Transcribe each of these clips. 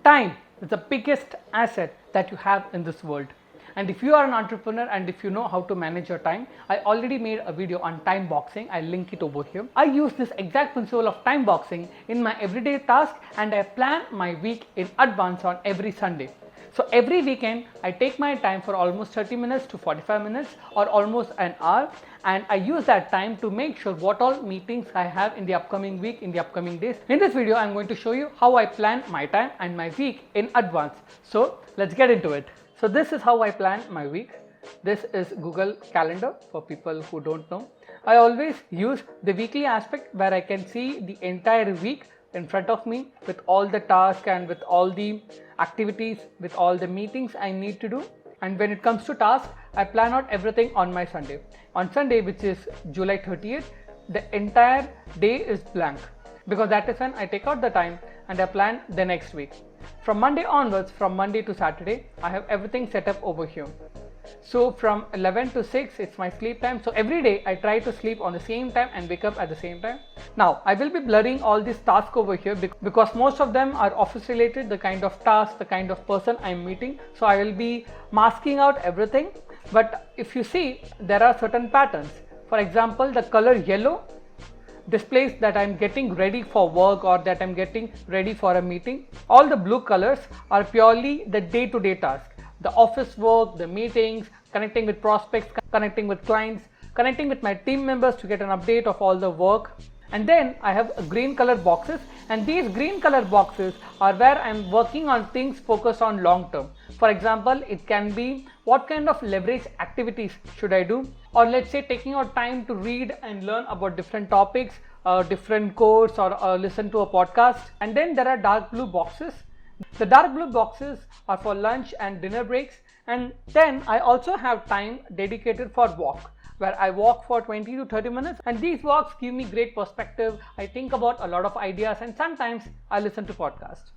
Time is the biggest asset that you have in this world. And if you are an entrepreneur and if you know how to manage your time, I already made a video on time boxing. I'll link it over here. I use this exact principle of time boxing in my everyday task, and I plan my week in advance on every Sunday. So every weekend I take my time for almost 30 minutes to 45 minutes or almost an hour, and I use that time to make sure what all meetings I have in the upcoming week, in the upcoming days. In this video I'm going to show you how I plan my time and my week in advance. So let's get into it. So this is how I plan my week. This is Google Calendar for people who don't know. I always use the weekly aspect where I can see the entire week in front of me with all the tasks and with all the activities, with all the meetings I need to do. And when it comes to tasks, I plan out everything on my Sunday. On Sunday, which is July 30th, the entire day is blank, because that is when I take out the time and I plan the next week. From Monday onwards, from Monday to Saturday, I have everything set up over here. So from 11 to 6, it's my sleep time. So every day I try to sleep on the same time and wake up at the same time. Now I will be blurring all these tasks over here because most of them are office related, the kind of task, the kind of person I'm meeting. So I will be masking out everything. But if you see, there are certain patterns. For example, the color yellow displays that I'm getting ready for work or that I'm getting ready for a meeting. All the blue colors are purely the day-to-day task. The office work, the meetings, connecting with prospects, connecting with clients, connecting with my team members to get an update of all the work. And then I have green color boxes, and these green color boxes are where I'm working on things focused on long term. For example, it can be what kind of leverage activities should I do, or let's say taking out time to read and learn about different topics, different course, or listen to a podcast. And then there are dark blue boxes. The dark blue boxes are for lunch and dinner breaks, and then I also have time dedicated for walk, where I walk for 20 to 30 minutes, and these walks give me great perspective. I think about a lot of ideas, and sometimes I listen to podcasts.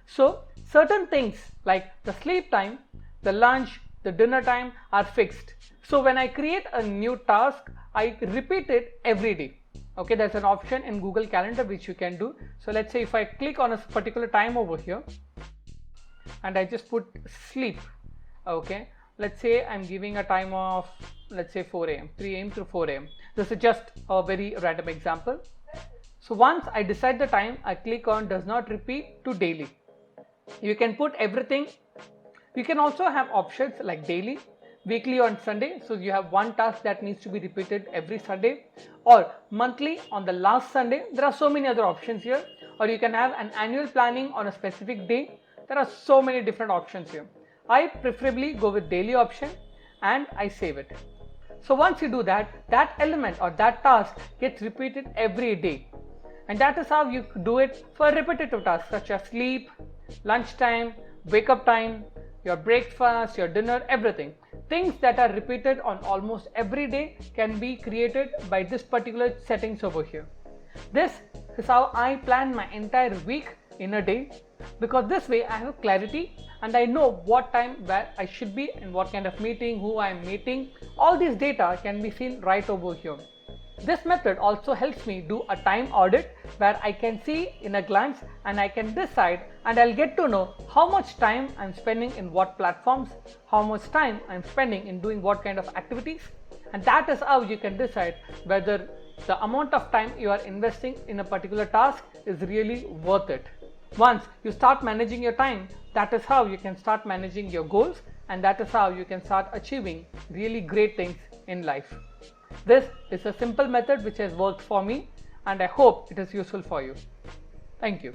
So certain things like the sleep time, the lunch, the dinner time are fixed. So when I create a new task, I repeat it every day. Okay, there's an option in Google Calendar which you can do. So let's say if I click on a particular time over here and I just put sleep, okay, let's say I'm giving a time of, let's say 4 a.m., 3 a.m. to 4 a.m. This is just a very random example. So once I decide the time, I click on does not repeat to daily. You can put everything. You can also have options like daily, weekly on Sunday, so you have one task that needs to be repeated every Sunday, or monthly on the last Sunday. There are so many other options here. Or you can have an annual planning on a specific day. There are so many different options here. I preferably go with daily option and I save it. So once you do that, that element or that task gets repeated every day, and that is how you do it for repetitive tasks such as sleep, lunchtime, wake up time, your breakfast, your dinner, everything. Things that are repeated on almost every day can be created by this particular settings over here. This is how I plan my entire week in a day, because this way I have clarity and I know what time where I should be and what kind of meeting, who I am meeting. All these data can be seen right over here. This method also helps me do a time audit where I can see in a glance and I can decide, and I'll get to know how much time I'm spending in what platforms, how much time I'm spending in doing what kind of activities, and that is how you can decide whether the amount of time you are investing in a particular task is really worth it. Once you start managing your time, that is how you can start managing your goals, and that is how you can start achieving really great things in life. This is a simple method which has worked for me, and I hope it is useful for you. Thank you.